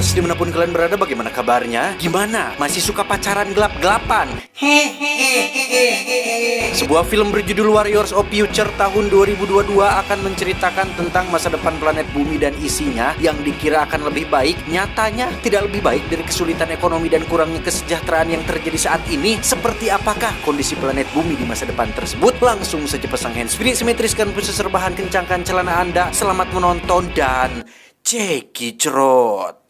Viewers, dimanapun kalian berada, bagaimana kabarnya? Gimana? Masih suka pacaran gelap-gelapan? Sebuah film berjudul Warriors of Future tahun 2022 akan menceritakan tentang masa depan planet bumi dan isinya yang dikira akan lebih baik, nyatanya tidak lebih baik dari kesulitan ekonomi dan kurangnya kesejahteraan yang terjadi saat ini. Seperti apakah kondisi planet bumi di masa depan tersebut? Langsung saja pasang handsfree, simetriskan pusat serbahan, kencangkan celana Anda. Selamat menonton dan cekicrot.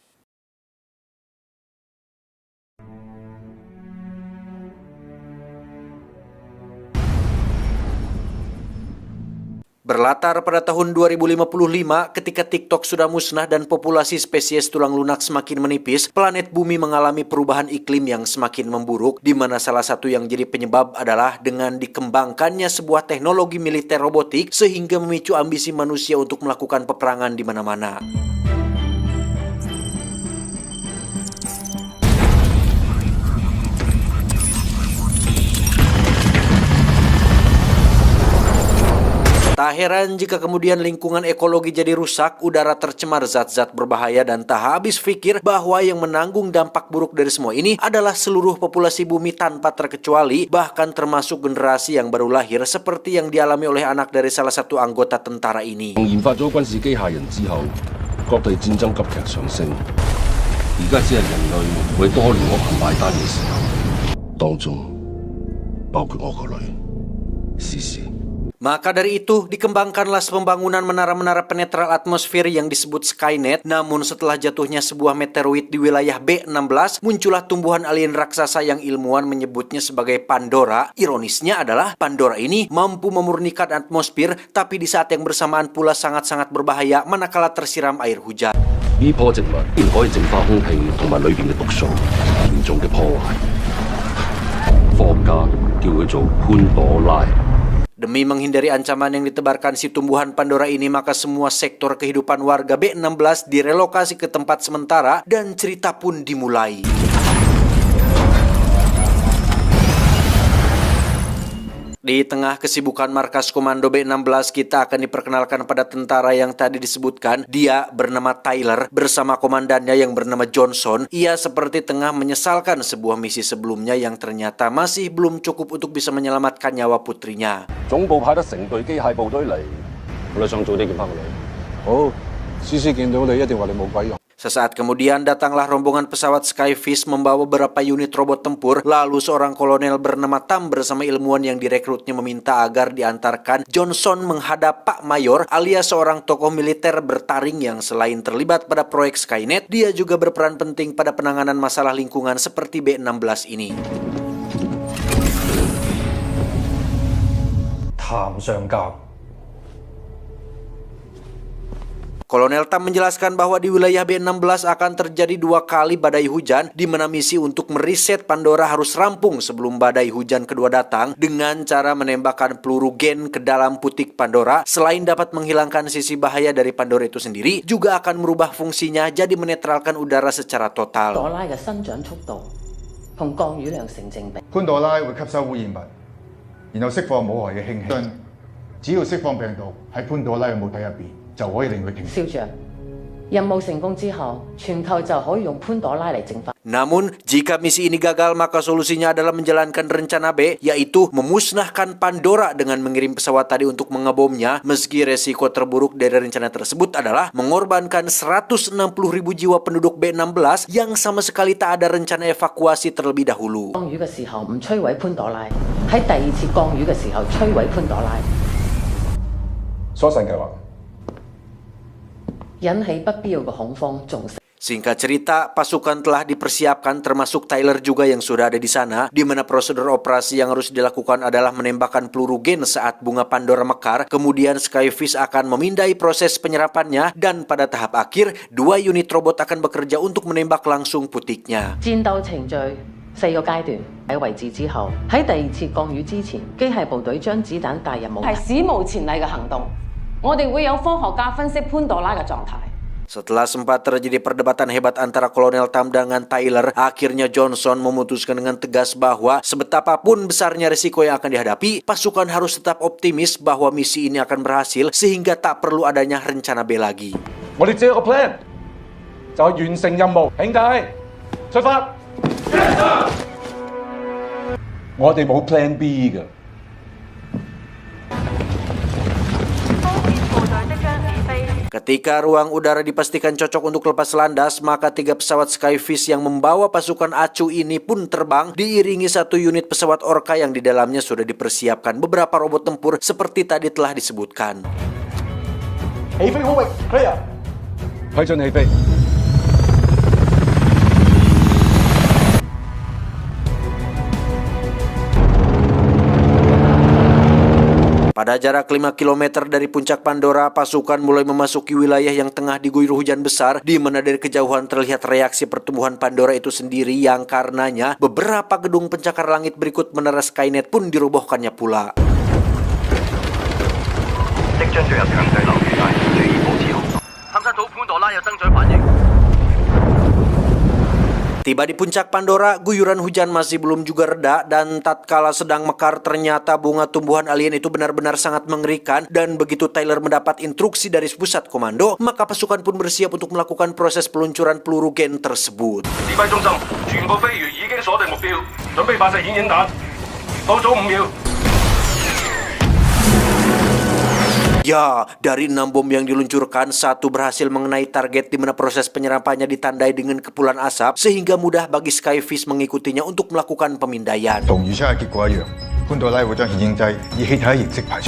Berlatar pada tahun 2055, ketika TikTok sudah musnah dan populasi spesies tulang lunak semakin menipis, planet bumi mengalami perubahan iklim yang semakin memburuk, di mana salah satu yang jadi penyebab adalah dengan dikembangkannya sebuah teknologi militer robotik sehingga memicu ambisi manusia untuk melakukan peperangan di mana-mana. Tak heran jika kemudian lingkungan ekologi jadi rusak, udara tercemar zat-zat berbahaya, dan tak habis pikir bahwa yang menanggung dampak buruk dari semua ini adalah seluruh populasi bumi tanpa terkecuali, bahkan termasuk generasi yang baru lahir seperti yang dialami oleh anak dari salah satu anggota tentara ini. 研發咗軍事機械人之後，各地戰爭急劇上升。而家只係人類為多年惡行買單嘅時候，當中包括我個女Sisi。 Maka dari itu, dikembangkanlah pembangunan menara-menara penetral atmosfer yang disebut Skynet. Namun setelah jatuhnya sebuah meteoroid di wilayah B16, muncullah tumbuhan alien raksasa yang ilmuwan menyebutnya sebagai Pandora. Ironisnya adalah Pandora ini mampu memurnikan atmosfer, tapi di saat yang bersamaan pula sangat-sangat berbahaya manakala tersiram air hujan. 呢棵植物依然可以淨化空氣同埋裏邊嘅毒素，嚴重嘅破壞。科學家叫佢做潘朵拉。 Demi menghindari ancaman yang ditebarkan si tumbuhan Pandora ini, maka semua sektor kehidupan warga B16 direlokasi ke tempat sementara dan cerita pun dimulai. Di tengah kesibukan markas komando B16, kita akan diperkenalkan pada tentara yang tadi disebutkan. Dia bernama Tyler bersama komandannya yang bernama Johnson. Ia seperti tengah menyesalkan sebuah misi sebelumnya yang ternyata masih belum cukup untuk bisa menyelamatkan nyawa putrinya. 總部派得成隊機械部隊嚟，我哋想早啲見翻個女。好，CC見到你一定話你冇鬼用。 Sesaat kemudian datanglah rombongan pesawat Skyfish membawa beberapa unit robot tempur. Lalu seorang kolonel bernama Tam bersama ilmuwan yang direkrutnya meminta agar diantarkan Johnson menghadap Pak Mayor alias seorang tokoh militer bertaring yang selain terlibat pada proyek Skynet, dia juga berperan penting pada penanganan masalah lingkungan seperti B16 ini. Tam上校 Kolonel Tam menjelaskan bahwa di wilayah B16 akan terjadi 2 kali badai hujan, di mana misi untuk meriset Pandora harus rampung sebelum badai hujan kedua datang dengan cara menembakkan peluru gen ke dalam putik Pandora. Selain dapat menghilangkan sisi bahaya dari Pandora itu sendiri, juga akan merubah fungsinya jadi menetralkan udara secara total. 朵拉嘅生長速度同降雨量成正比。潘朵拉會吸收污染物，然後釋放冇害嘅氫氣。只要釋放病毒喺潘朵拉嘅母體入邊，就可以令佢停。少將，任務成功之後，全球就可以用潘朵拉嚟淨化。 Namun, jika misi ini gagal, maka solusinya adalah menjalankan rencana B, yaitu memusnahkan Pandora dengan mengirim pesawat tadi untuk mengebomnya. Meski resiko terburuk dari rencana tersebut adalah mengorbankan 160.000 jiwa penduduk B16 yang sama sekali tak ada rencana evakuasi terlebih dahulu. 降雨嘅時候唔摧毀潘朵拉，喺第二次降雨嘅時候摧毀潘朵拉，疏散計劃。 引起不必要嘅恐慌，仲 Singkat cerita, pasukan telah dipersiapkan termasuk Tyler juga yang sudah ada di sana, di mana prosedur operasi yang harus dilakukan adalah menembakkan peluru gen saat bunga Pandora mekar. Kemudian Skyfish akan memindai proses penyerapannya dan pada tahap akhir 2 unit robot akan bekerja untuk menembak langsung putiknya. 戰鬥程序4個階段喺位置之後，喺第二次降雨之前，機械部隊將子彈帶入母體。係史無前例嘅行動，我哋會有科學家分析潘朵拉嘅狀態。 Setelah sempat terjadi perdebatan hebat antara Kolonel Tam dengan Tyler, akhirnya Johnson memutuskan dengan tegas bahwa sebetapapun besarnya risiko yang akan dihadapi, pasukan harus tetap optimis bahwa misi ini akan berhasil sehingga tak perlu adanya rencana B lagi. 我哋借個 plan，就係完成任務。兄弟，出發！我哋冇 Plan B 嘅。Ketika ruang udara dipastikan cocok untuk lepas landas, maka 3 pesawat Skyfish yang membawa pasukan ACU ini pun terbang diiringi 1 unit pesawat Orca yang di dalamnya sudah dipersiapkan beberapa robot tempur seperti tadi telah disebutkan. 起飛好域 clear， 批准起飛。Pada jarak 5 km dari puncak Pandora, pasukan mulai memasuki wilayah yang tengah diguyur hujan besar, di mana dari kejauhan terlihat reaksi pertumbuhan Pandora itu sendiri yang karenanya beberapa gedung pencakar langit berikut menara Skynet pun dirobohkannya pula. Tiba di puncak Pandora, guyuran hujan masih belum juga reda dan tatkala sedang mekar ternyata bunga tumbuhan alien itu benar-benar sangat mengerikan dan begitu Tyler mendapat instruksi dari pusat komando, maka pasukan pun bersiap untuk melakukan proses peluncuran peluru gen tersebut. Ya, dari 6 bom yang diluncurkan, 1 berhasil mengenai target di mana proses penyerapannya ditandai dengan kepulan asap sehingga mudah bagi Skyfish mengikutinya untuk melakukan pemindaian. 同預測嘅結果一樣，潘多拉會將顯影劑以氣體嘅形式排出。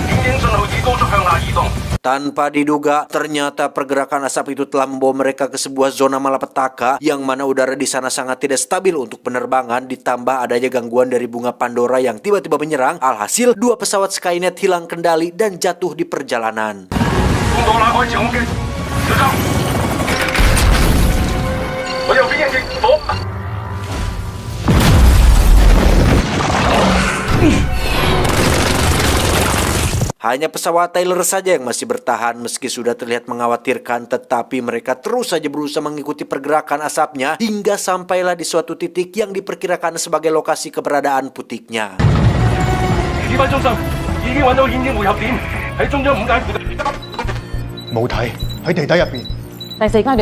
顯影信號指高速向下移動。 Tanpa diduga, ternyata pergerakan asap itu telah membawa mereka ke sebuah zona malapetaka yang mana udara di sana sangat tidak stabil untuk penerbangan, ditambah adanya gangguan dari bunga Pandora yang tiba-tiba menyerang. Alhasil, 2 pesawat Skynet hilang kendali dan jatuh di perjalanan. Hanya pesawat Tyler saja yang masih bertahan meski sudah terlihat mengkhawatirkan, tetapi mereka terus saja berusaha mengikuti pergerakan asapnya hingga sampailah di suatu titik yang diperkirakan sebagai lokasi keberadaan putiknya.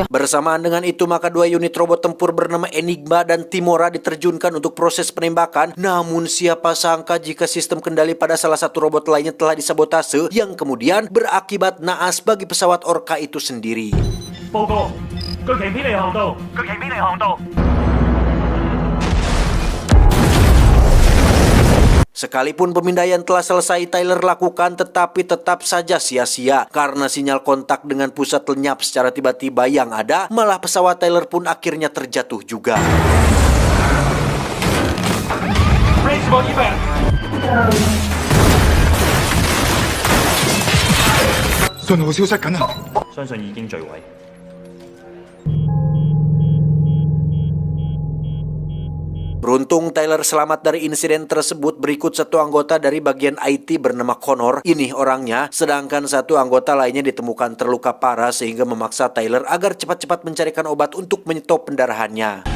Bersamaan dengan itu, maka 2 unit robot tempur bernama Enigma dan Timora diterjunkan untuk proses penembakan. Namun siapa sangka jika sistem kendali pada salah satu robot lainnya telah disabotase yang kemudian berakibat naas bagi pesawat Orca itu sendiri. Sekalipun pemindaian telah selesai Tyler lakukan, tetapi tetap saja sia-sia karena sinyal kontak dengan pusat lenyap secara tiba-tiba yang ada, malah pesawat Tyler pun akhirnya terjatuh juga. Beruntung Tyler selamat dari insiden tersebut. Berikut 1 anggota dari bagian IT bernama Connor, ini orangnya, sedangkan 1 anggota lainnya ditemukan terluka parah sehingga memaksa Tyler agar cepat-cepat mencarikan obat untuk menyetop pendarahannya.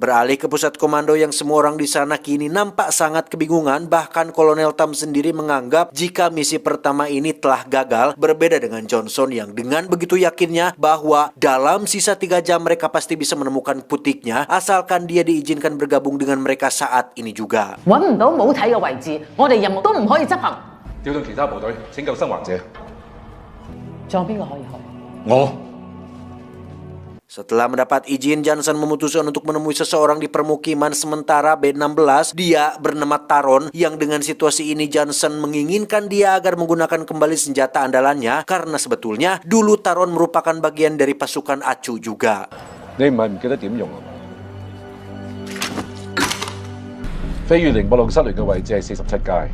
Beralih ke pusat komando yang semua orang di sana kini nampak sangat kebingungan. Bahkan Kolonel Tam sendiri menganggap jika misi pertama ini telah gagal, berbeda dengan Johnson yang dengan begitu yakinnya bahwa dalam sisa 3 jam mereka pasti bisa menemukan putiknya asalkan dia diizinkan bergabung dengan mereka saat ini juga. 揾唔到母體嘅位置，我哋任務都唔可以執行。調動其他部隊拯救生還者。仲有邊個可以去？我。 Setelah mendapat izin, Johnson memutuskan untuk menemui seseorang di permukiman sementara B-16. Dia bernama Taron, yang dengan situasi ini Johnson menginginkan dia agar menggunakan kembali senjata andalannya karena sebetulnya dulu Taron merupakan bagian dari pasukan ACU juga. 你唔係唔記得點用啊？飛越寧伯路失聯嘅位置係47街。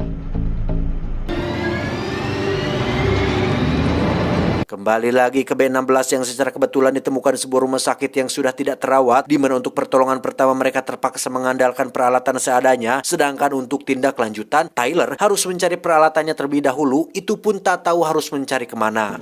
Kembali lagi ke B-16 yang secara kebetulan ditemukan sebuah rumah sakit yang sudah tidak terawat, di mana untuk pertolongan pertama mereka terpaksa mengandalkan peralatan seadanya, sedangkan untuk tindak lanjutan Tyler harus mencari peralatannya terlebih dahulu, itu pun tak tahu harus mencari kemana.